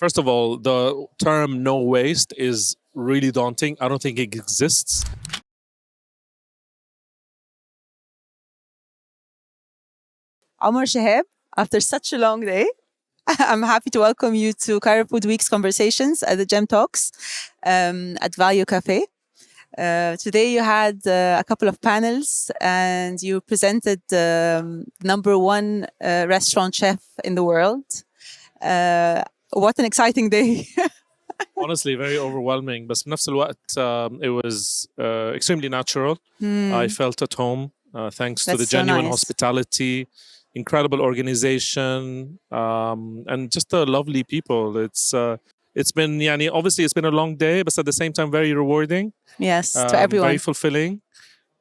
First of all, the term no waste is really daunting. I don't think it exists. Omar Shihab, after such a long day, I'm happy to welcome you to Cairo Food Week's conversations at the Gem Talks at Value Cafe. Today you had a couple of panels and you presented number one restaurant chef in the world. What an exciting day. Honestly, very overwhelming. But بنفس الوقت, it was extremely natural. I felt at home thanks to the genuine hospitality, incredible organization, and just the lovely people. It's been, obviously it's been a long day, but at the same time very rewarding. Yes, to everyone. Very fulfilling.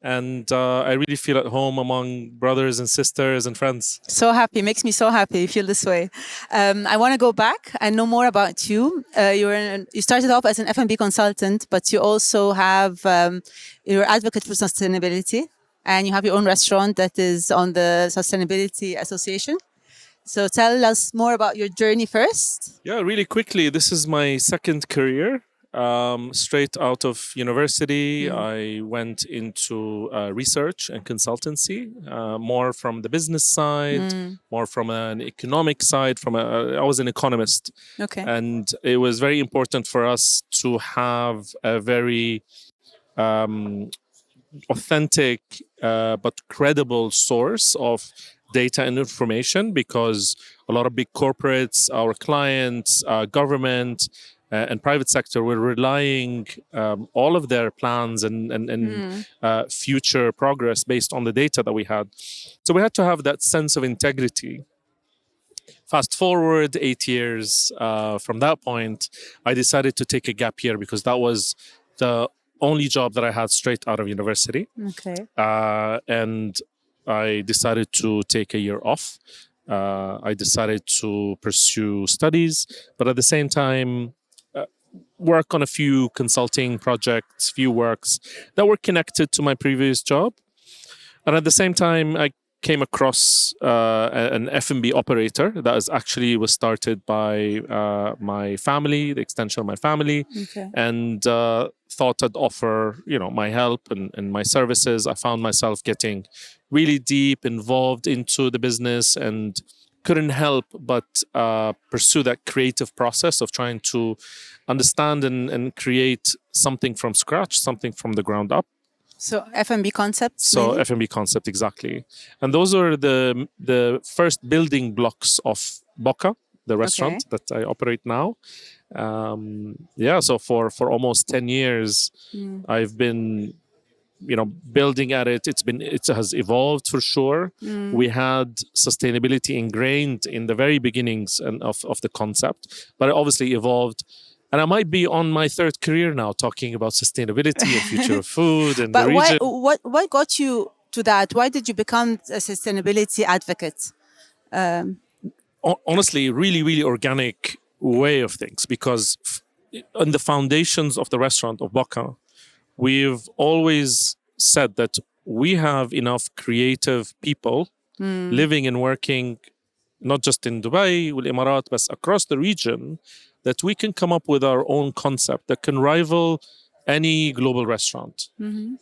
And I really feel at home among brothers and sisters and friends. So happy, makes me so happy. You feel this way. I want to go back and know more about you. You started off as an F&B consultant, but you also have you're advocate for sustainability, and you have your own restaurant that is on the Sustainability Association. So tell us more about your journey first. Yeah, really quickly. This is my second career. Straight out of university, I went into research and consultancy, more from the business side, more from an economic side. I was an economist. Okay. And it was very important for us to have a very authentic but credible source of data and information, because a lot of big corporates, our clients, government, and private sector were relying all of their plans and future progress based on the data that we had. So we had to have that sense of integrity. Fast forward 8 years from that point, I decided to take a gap year because that was the only job that I had straight out of university. Okay. And I decided to take a year off. I decided to pursue studies, but at the same time, work on a few consulting projects, few works that were connected to my previous job. And at the same time, I came across an F&B operator that was started by my family, the extension of my family, and thought I'd offer, my help and my services. I found myself getting really deep involved into the business and couldn't help but pursue that creative process of trying to understand and create something from scratch, something from the ground up. So F&B concepts? So maybe? F&B concept, exactly. And those are the first building blocks of BOCA, the restaurant that I operate now. So for almost 10 years, I've been building at it. It has evolved for sure. We had sustainability ingrained in the very beginnings of the concept, but it obviously evolved. And I might be on my third career now talking about sustainability and future of food and the region. But what got you to that? Why did you become a sustainability advocate? Honestly, really, really organic way of things, because on the foundations of the restaurant of BOCA, we've always said that we have enough creative people living and working, not just in Dubai, Emirat, but across the region, that we can come up with our own concept that can rival any global restaurant.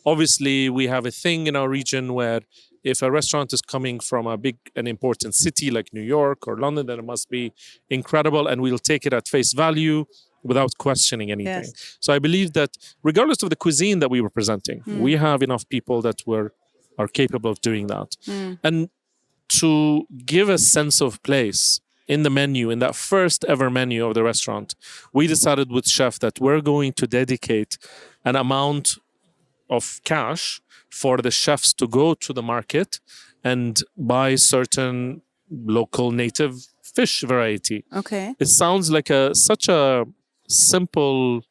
Obviously, we have a thing in our region where if a restaurant is coming from a big and important city like New York or London, then it must be incredible and we'll take it at face value without questioning anything. Yes. So I believe that regardless of the cuisine that we were presenting, we have enough people that are capable of doing that. And to give a sense of place in the menu, in that first ever menu of the restaurant, we decided with chef that we're going to dedicate an amount of cash for the chefs to go to the market and buy certain local native fish variety. Okay. It sounds like such a simple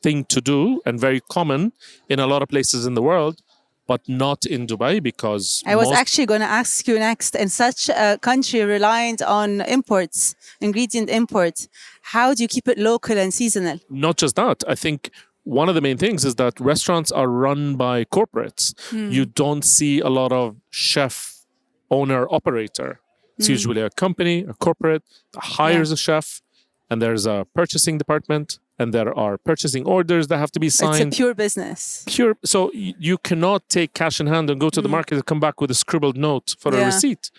thing to do and very common in a lot of places in the world, but not in Dubai, because I was actually going to ask you next, in such a country reliant on imports, ingredient imports, how do you keep it local and seasonal? Not just that. I think one of the main things is that restaurants are run by corporates. You don't see a lot of chef, owner, operator. It's usually a company, a corporate that hires a chef, and there's a purchasing department, and there are purchasing orders that have to be It's a signed. pure business. Pure. So you cannot take cash in hand and go to the market and come back with a scribbled note for a receipt.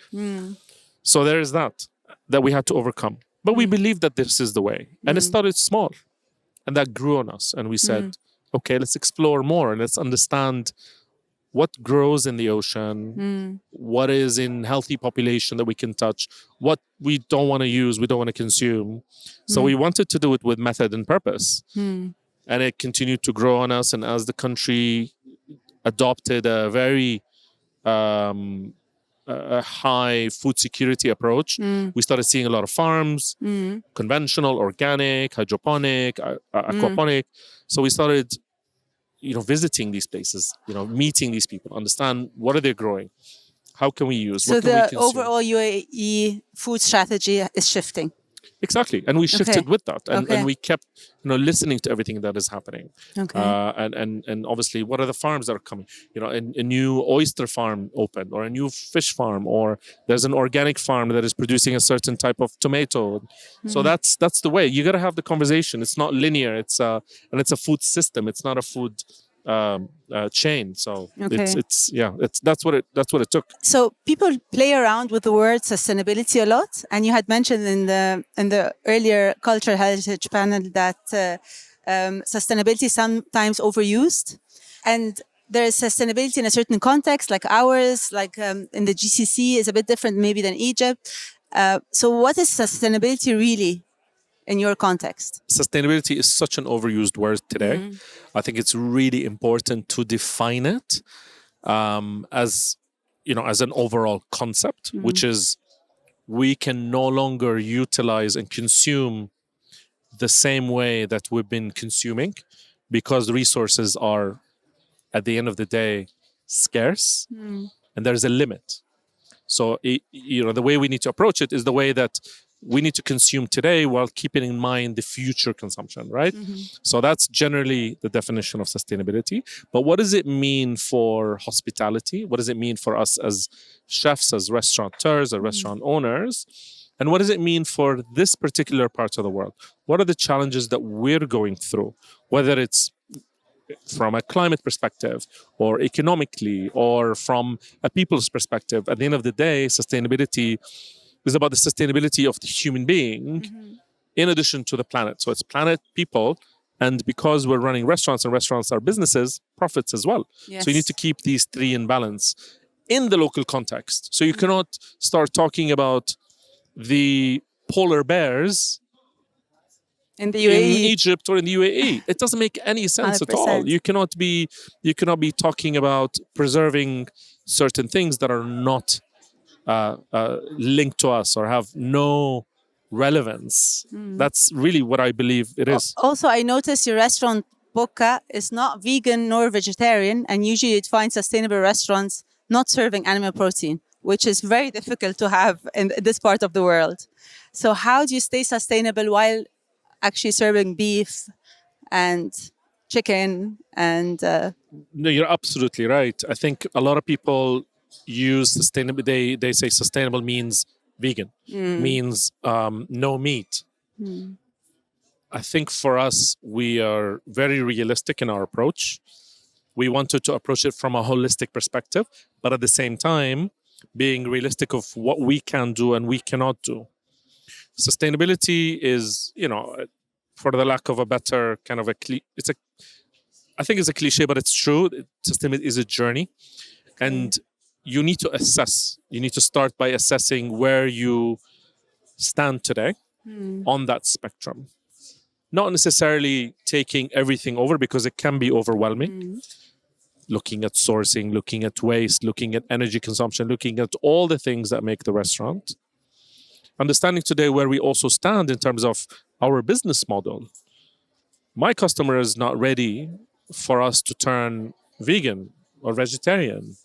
So there is that we had to overcome. But we believe that this is the way. And it started small. And that grew on us. And we said, okay, let's explore more and let's understand what grows in the ocean, what is in healthy population that we can touch, what we don't want to use, we don't want to consume. So we wanted to do it with method and purpose. And it continued to grow on us. And as the country adopted a very a high food security approach, we started seeing a lot of farms, conventional, organic, hydroponic, aquaponic. So we started visiting these places, meeting these people, understand what are they growing, how can we use, So what can we the consume. overall UAE food strategy is shifting. Exactly, and we shifted with that, and Okay. we kept listening to everything that is happening. Okay. And obviously, what are the farms that are coming? A new oyster farm opened, or a new fish farm, or there's an organic farm that is producing a certain type of tomato. So that's the way. You got to have the conversation. It's not linear. It's a food system. It's not a food chain. So Okay. that's what it took. So people play around with the word sustainability a lot, and you had mentioned in the earlier cultural heritage panel that sustainability is sometimes overused, and there is sustainability in a certain context, like ours, like in the GCC, is a bit different maybe than Egypt. So what is sustainability really in your context? Sustainability is such an overused word today. I think it's really important to define it as an overall concept, which is we can no longer utilize and consume the same way that we've been consuming, because resources are, at the end of the day, scarce, and there's a limit. So the way we need to approach it is the way that we need to consume today while keeping in mind the future consumption, right? So that's generally the definition of sustainability. But what does it mean for hospitality? What does it mean for us as chefs, as restaurateurs, or restaurant owners? And what does it mean for this particular part of the world? What are the challenges that we're going through, whether it's from a climate perspective or economically or from a people's perspective? At the end of the day, sustainability is about the sustainability of the human being in addition to the planet. So it's planet, people, and because we're running restaurants and restaurants are businesses, profits as well. Yes. So you need to keep these three in balance in the local context. So you cannot start talking about the polar bears In the in UAE. Egypt or in the UAE. It doesn't make any sense at all. 100%. You cannot be talking about preserving certain things that are not linked to us or have no relevance. That's really what I believe it is. Also, I noticed your restaurant BOCA is not vegan nor vegetarian, and usually you'd find sustainable restaurants not serving animal protein, which is very difficult to have in this part of the world. So how do you stay sustainable while actually serving beef and chicken and No, you're absolutely right. I think a lot of people use sustainable. They say sustainable means vegan, means no meat. I think for us, we are very realistic in our approach. We wanted to approach it from a holistic perspective, but at the same time, being realistic of what we can do and we cannot do. Sustainability is, for the lack of a better kind of I think it's a cliche, but it's true. Sustainability is a journey, and you need to assess. You need to start by assessing where you stand today on that spectrum. Not necessarily taking everything over, because it can be overwhelming. Looking at sourcing, looking at waste, looking at energy consumption, looking at all the things that make the restaurant. Understanding today where we also stand in terms of our business model. My customer is not ready for us to turn vegan or vegetarian.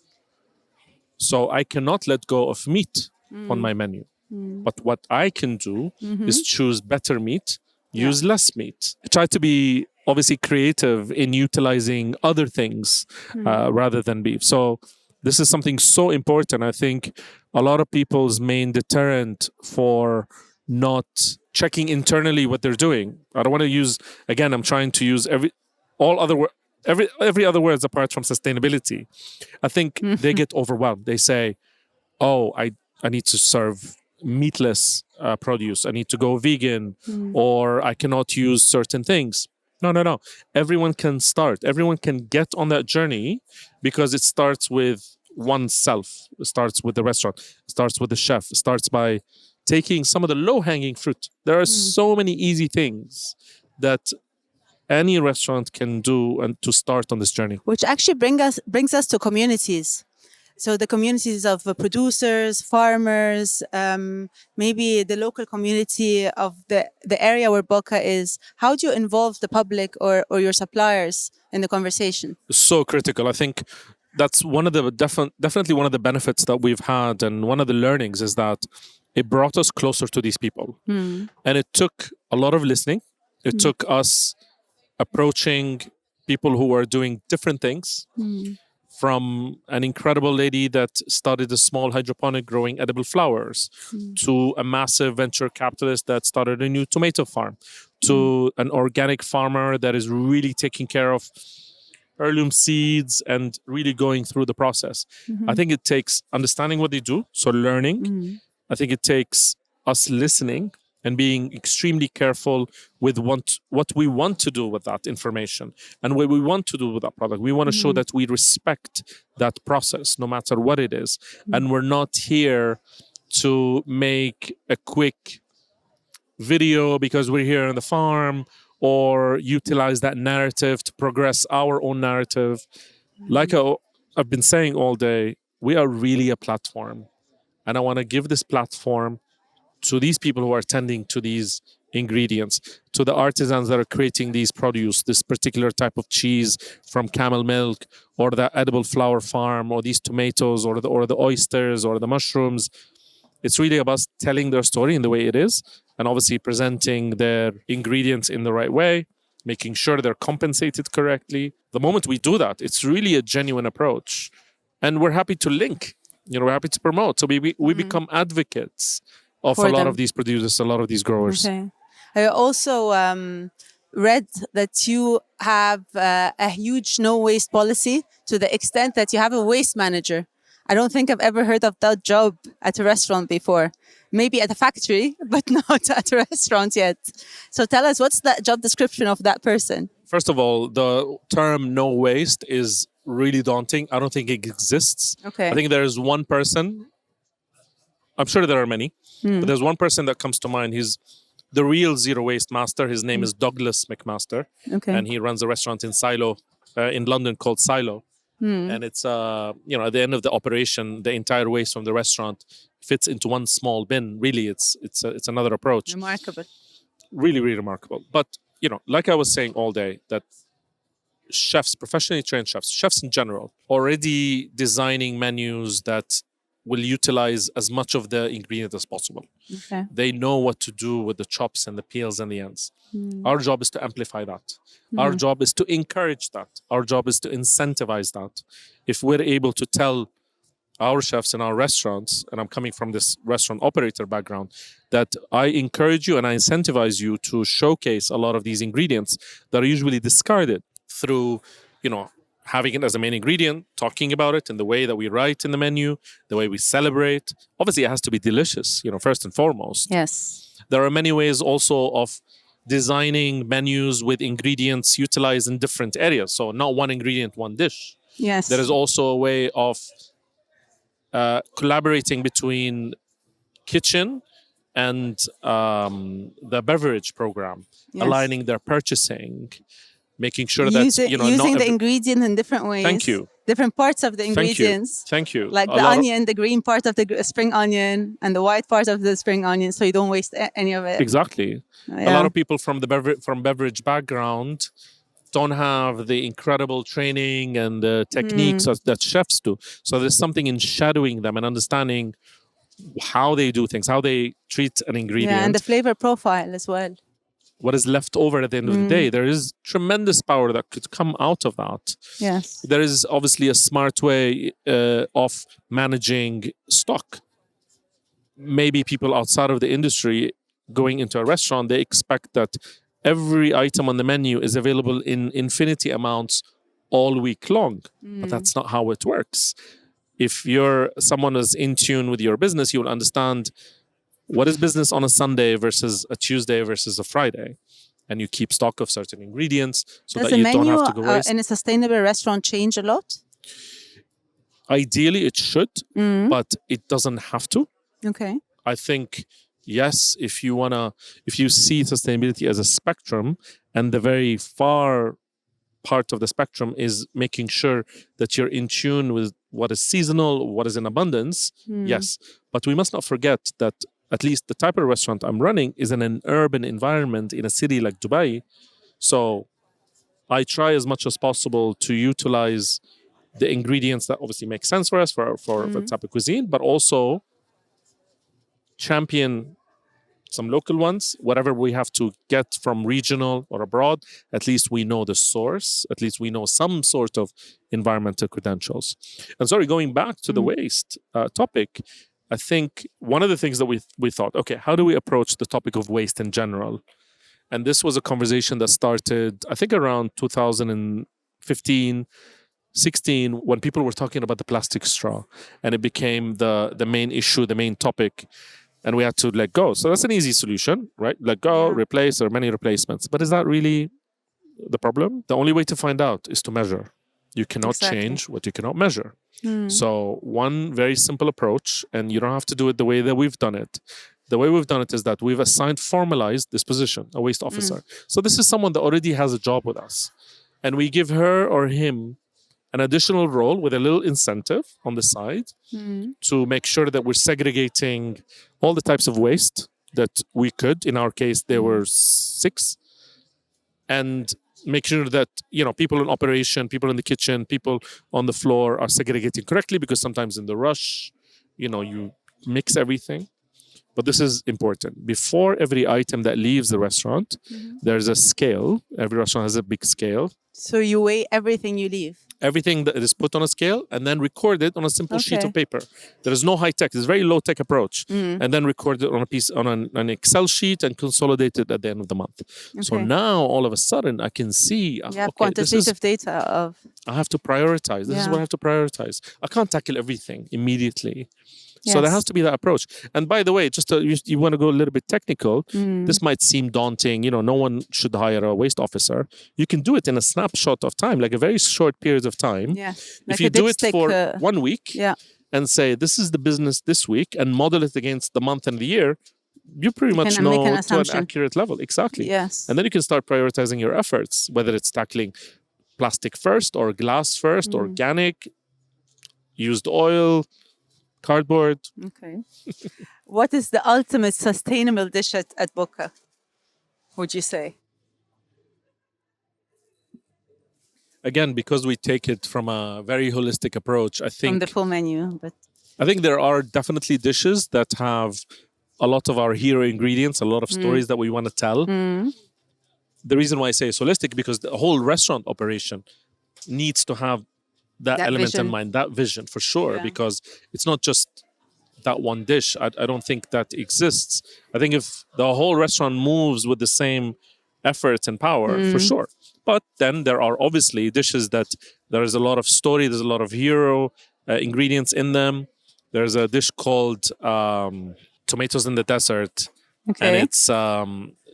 So I cannot let go of meat on my menu. But what I can do is choose better meat, use less meat. I try to be obviously creative in utilizing other things rather than beef. So this is something so important. I think a lot of people's main deterrent for not checking internally what they're doing. I don't want to use, again, I'm trying to use every other words apart from sustainability. I think they get overwhelmed. They say, oh, I need to serve meatless produce. I need to go vegan, or I cannot use certain things. No, no, no. Everyone can start. Everyone can get on that journey because it starts with oneself. It starts with the restaurant. It starts with the chef. It starts by taking some of the low-hanging fruit. There are so many easy things that any restaurant can do and to start on this journey. Which actually brings us to communities. So the communities of producers, farmers, maybe the local community of the area where BOCA is. How do you involve the public or your suppliers in the conversation? So critical. I think that's one of the definitely one of the benefits that we've had, and one of the learnings is that it brought us closer to these people. And it took a lot of listening. It took us approaching people who are doing different things, from an incredible lady that started a small hydroponic growing edible flowers, to a massive venture capitalist that started a new tomato farm, to an organic farmer that is really taking care of heirloom seeds and really going through the process. I think it takes understanding what they do, so learning. I think it takes us listening and being extremely careful with what we want to do with that information and what we want to do with that product. We want to show that we respect that process, no matter what it is. And we're not here to make a quick video because we're here on the farm, or utilize that narrative to progress our own narrative. Like I've been saying all day, we are really a platform. And I want to give this platform to these people who are tending to these ingredients, to the artisans that are creating these produce, this particular type of cheese from camel milk, or the edible flower farm, or these tomatoes, or the oysters, or the mushrooms. It's really about telling their story in the way it is, and obviously presenting their ingredients in the right way, making sure they're compensated correctly. The moment we do that, it's really a genuine approach. And we're happy to link, we're happy to promote. So we become advocates of a lot of these producers, a lot of these growers. Okay. I also read that you have a huge no waste policy, to the extent that you have a waste manager. I don't think I've ever heard of that job at a restaurant before. Maybe at a factory, but not at a restaurant yet. So tell us, what's that job description of that person? First of all, the term no waste is really daunting. I don't think it exists. Okay. I think there is one person, I'm sure there are many, but there's one person that comes to mind. He's the real zero waste master. His name is Douglas McMaster. Okay. And he runs a restaurant in Silo, in London, called Silo. And it's, at the end of the operation, the entire waste from the restaurant fits into one small bin. Really, it's another approach. Remarkable. Really, really remarkable. But, like I was saying all day, that chefs, professionally trained chefs in general, already designing menus that will utilize as much of the ingredient as possible. Okay. They know what to do with the chops and the peels and the ends. Our job is to amplify that. Our job is to encourage that. Our job is to incentivize that. If we're able to tell our chefs in our restaurants, and I'm coming from this restaurant operator background, that I encourage you and I incentivize you to showcase a lot of these ingredients that are usually discarded, through, having it as a main ingredient, talking about it in the way that we write in the menu, the way we celebrate. Obviously, it has to be delicious, first and foremost. Yes. There are many ways also of designing menus with ingredients utilized in different areas. So not one ingredient, one dish. Yes. There is also a way of collaborating between kitchen and the beverage program, aligning their purchasing, making sure that using the ingredient in different ways. Thank you. Different parts of the ingredients. Thank you. Like the onion, the green part of the spring onion, and the white part of the spring onion, so you don't waste any of it. Exactly. A lot of people from the beverage background don't have the incredible training and the techniques that chefs do. So there's something in shadowing them and understanding how they do things, how they treat an ingredient. Yeah, and the flavor profile as well. What is left over at the end of the day. There is tremendous power that could come out of that. Yes. There is obviously a smart way of managing stock. Maybe people outside of the industry going into a restaurant, they expect that every item on the menu is available in infinity amounts all week long. But that's not how it works. If you're someone who's in tune with your business, you'll understand what is business on a Sunday versus a Tuesday versus a Friday. And you keep stock of certain ingredients so Does that the you don't menu have to go waste. in a sustainable restaurant change a lot? Ideally, it should, but it doesn't have to. Okay. I think, yes, if you see sustainability as a spectrum, and the very far part of the spectrum is making sure that you're in tune with what is seasonal, what is in abundance, yes. But we must not forget that at least the type of restaurant I'm running is in an urban environment in a city like Dubai. So I try as much as possible to utilize the ingredients that obviously make sense for us for the type of cuisine, but also champion some local ones. Whatever we have to get from regional or abroad, at least we know the source, at least we know some sort of environmental credentials. And sorry, going back to the waste topic, I think one of the things that we thought, okay, how do we approach the topic of waste in general? And this was a conversation that started, I think, around 2015, 16, when people were talking about the plastic straw, and it became the main issue, the main topic, and we had to let go. So that's an easy solution, right? Let go, replace, or many replacements. But is that really the problem? The only way to find out is to measure. You cannot change what you cannot measure. So one very simple approach, and you don't have to do it the way that we've done it. The way we've done it is that we've formalized this position, a waste officer. So this is someone that already has a job with us. And we give her or him an additional role with a little incentive on the side to make sure that we're segregating all the types of waste that we could. In our case, there were 6. And make sure that, people in operation, people in the kitchen, people on the floor are segregating correctly, because sometimes in the rush, you mix everything. But this is important. Before every item that leaves the restaurant, there's a scale. Every restaurant has a big scale. So you weigh everything you leave? Everything that is put on a scale and then recorded on a simple sheet of paper. There is no high tech. It's a very low tech approach. And then recorded on an Excel sheet and consolidated at the end of the month. So now all of a sudden I can see, quantitative data of. I have to prioritize. This is what I have to prioritize. I can't tackle everything immediately. So there has to be that approach. And by the way, just you want to go a little bit technical, this might seem daunting. No one should hire a waste officer. You can do it in a snapshot of time, like a very short period of time. If you do it for 1 week and say, this is the business this week, and model it against the month and the year, you pretty much know to an accurate level. Exactly. Yes. And then you can start prioritizing your efforts, whether it's tackling plastic first or glass first, organic, used oil, cardboard. Okay. What is the ultimate sustainable dish at BOCA, would you say? Again, because we take it from a very holistic approach, I think... From the full menu, but... I think there are definitely dishes that have a lot of our hero ingredients, a lot of stories that we want to tell. The reason why I say it's holistic, because the whole restaurant operation needs to have that element in mind, that vision, for sure, because it's not just that one dish. I don't think that exists. I think if the whole restaurant moves with the same effort and power, for sure. But then there are obviously dishes that there is a lot of story, there's a lot of hero ingredients in them. There's a dish called tomatoes in the desert. And it's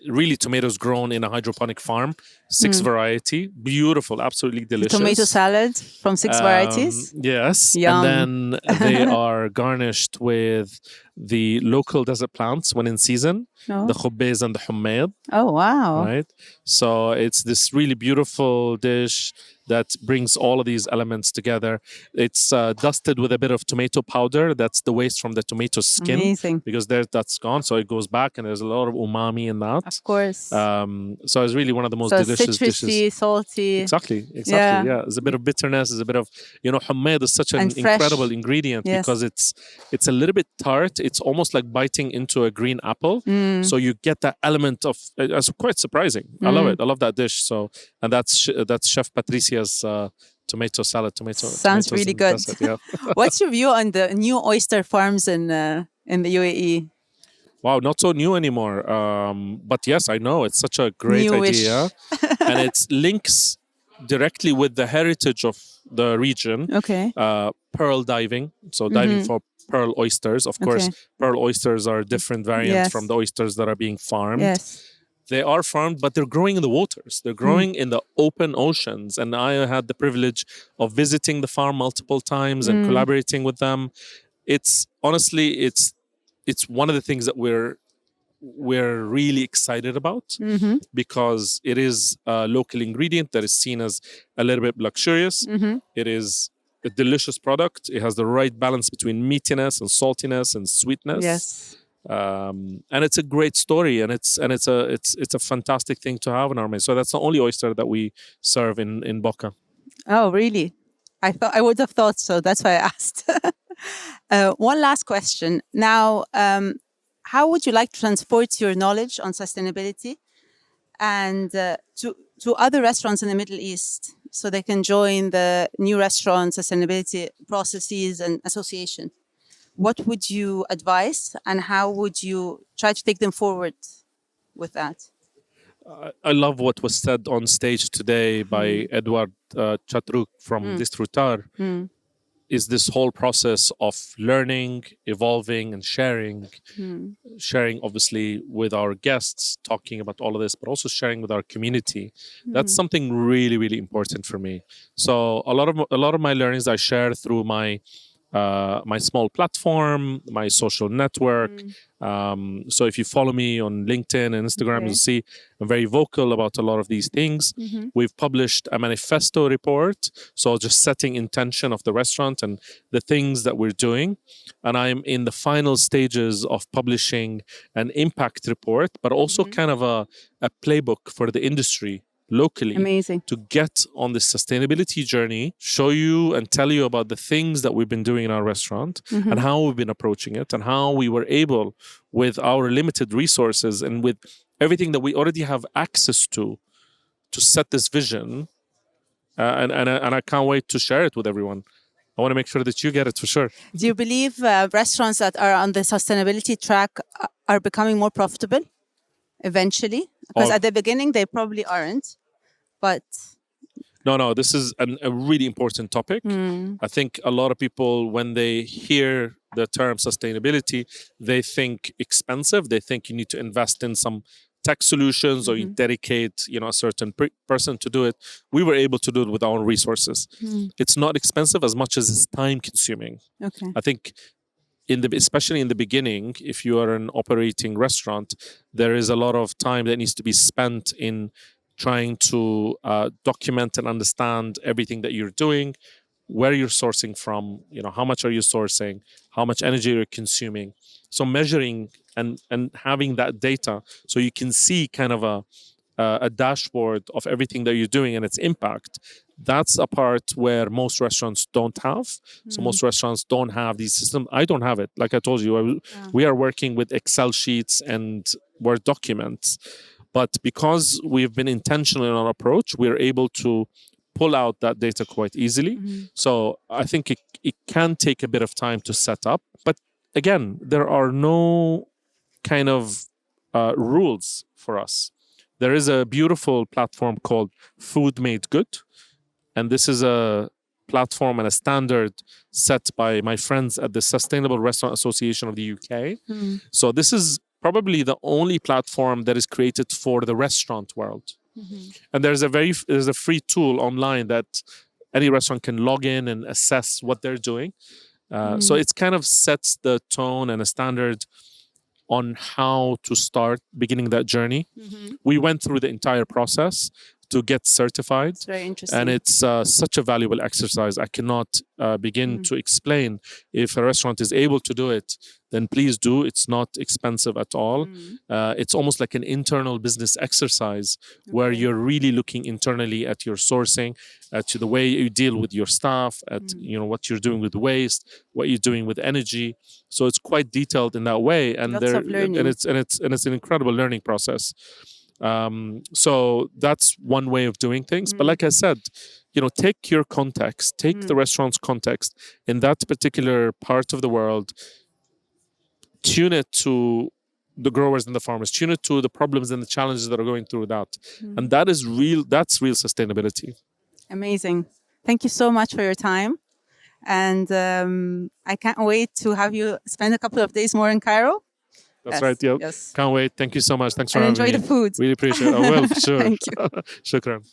really tomatoes grown in a hydroponic farm, 6 variety, beautiful, absolutely delicious. Tomato salad from 6 varieties? Yes. Yum. And then they are garnished with the local desert plants when in season, the khubbez and the hummed. Oh, wow. Right? So it's this really beautiful dish that brings all of these elements together. It's dusted with a bit of tomato powder. That's the waste from the tomato skin. Amazing. Because that's gone, so it goes back, and there's a lot of umami in that. Of course. So it's really one of the most delicious citrusy, dishes. Salty. Exactly. Yeah. There's a bit of bitterness. There's a bit of, hummed is such an incredible ingredient because it's a little bit tart. It's almost like biting into a green apple. So you get that element of, it's quite surprising. I love it. I love that dish. So, and that's Chef Patricia's tomato salad. Sounds really good. Desert, What's your view on the new oyster farms in the UAE? Wow, not so new anymore. But yes, I know it's such a great Newish. idea, and it links directly with the heritage of the region. Okay. Pearl diving, so diving for pearl oysters. Of course, Okay. pearl oysters are different variants from Yes. the oysters that are being farmed. Yes. They are farmed, but they're growing in the waters. They're growing in the open oceans. And I had the privilege of visiting the farm multiple times and collaborating with them. It's honestly, it's one of the things that we're really excited about because it is a local ingredient that is seen as a little bit luxurious. It is a delicious product. It has the right balance between meatiness and saltiness and sweetness. Yes. And it's a great story, and it's a fantastic thing to have in our menu. So that's the only oyster that we serve in BOCA. Oh, really? I would have thought so. That's why I asked. One last question. Now, how would you like to transport your knowledge on sustainability and to other restaurants in the Middle East so they can join the new restaurant sustainability processes and association? What would you advise, and how would you try to take them forward with that? I love what was said on stage today by Edward Chatruk from Distrutar. Is this whole process of learning, evolving, and sharing obviously with our guests, talking about all of this, but also sharing with our community. That's something really, really important for me. So a lot of my learnings I share through my small platform, my social network. So if you follow me on LinkedIn and Instagram, Okay. you'll see I'm very vocal about a lot of these things. We've published a manifesto report, so just setting intention of the restaurant and the things that we're doing. And I'm in the final stages of publishing an impact report, but also kind of a playbook for the industry locally. Amazing. To get on this sustainability journey, show you and tell you about the things that we've been doing in our restaurant and how we've been approaching it and how we were able, with our limited resources and with everything that we already have access to set this vision. And I can't wait to share it with everyone. I want to make sure that you get it for sure. Do you believe restaurants that are on the sustainability track are becoming more profitable eventually? Because Oh. at the beginning, they probably aren't. But No, this is a really important topic. I think a lot of people, when they hear the term sustainability, they think expensive. They think you need to invest in some tech solutions or you dedicate, a certain person to do it. We were able to do it with our own resources. It's not expensive as much as it's time consuming. okay. I think especially in the beginning, if you are an operating restaurant, there is a lot of time that needs to be spent in trying to document and understand everything that you're doing, where you're sourcing from, how much are you sourcing, how much energy you're consuming. So measuring and having that data so you can see kind of a dashboard of everything that you're doing and its impact. That's a part where most restaurants don't have. So most restaurants don't have these systems. I don't have it. Like I told you, we are working with Excel sheets and Word documents. But because we've been intentional in our approach, we're able to pull out that data quite easily. So I think it can take a bit of time to set up. But again, there are no kind of rules for us. There is a beautiful platform called Food Made Good. And this is a platform and a standard set by my friends at the Sustainable Restaurant Association of the UK. So this is probably the only platform that is created for the restaurant world. And there's a free tool online that any restaurant can log in and assess what they're doing. So it's kind of sets the tone and a standard on how to start beginning that journey. We went through the entire process to get certified. It's very interesting. And it's such a valuable exercise. I cannot begin to explain. If a restaurant is able to do it, then please do. It's not expensive at all. It's almost like an internal business exercise where you're really looking internally at your sourcing, to the way you deal with your staff, at what you're doing with waste, what you're doing with energy. So it's quite detailed in that way, and Lots of learning. it's an incredible learning process. So that's one way of doing things. But like I said, take your context, take the restaurant's context in that particular part of the world, tune it to the growers and the farmers. Tune it to the problems and the challenges that are going through that. Mm. And that is real, that's real sustainability. Amazing. Thank you so much for your time. And I can't wait to have you spend a couple of days more in Cairo. That's Yes, right. Yeah. yes. Can't wait. Thank you so much. Thanks for And having enjoy me. the food. Really appreciate it. I will, for sure. Thank you. Shukran.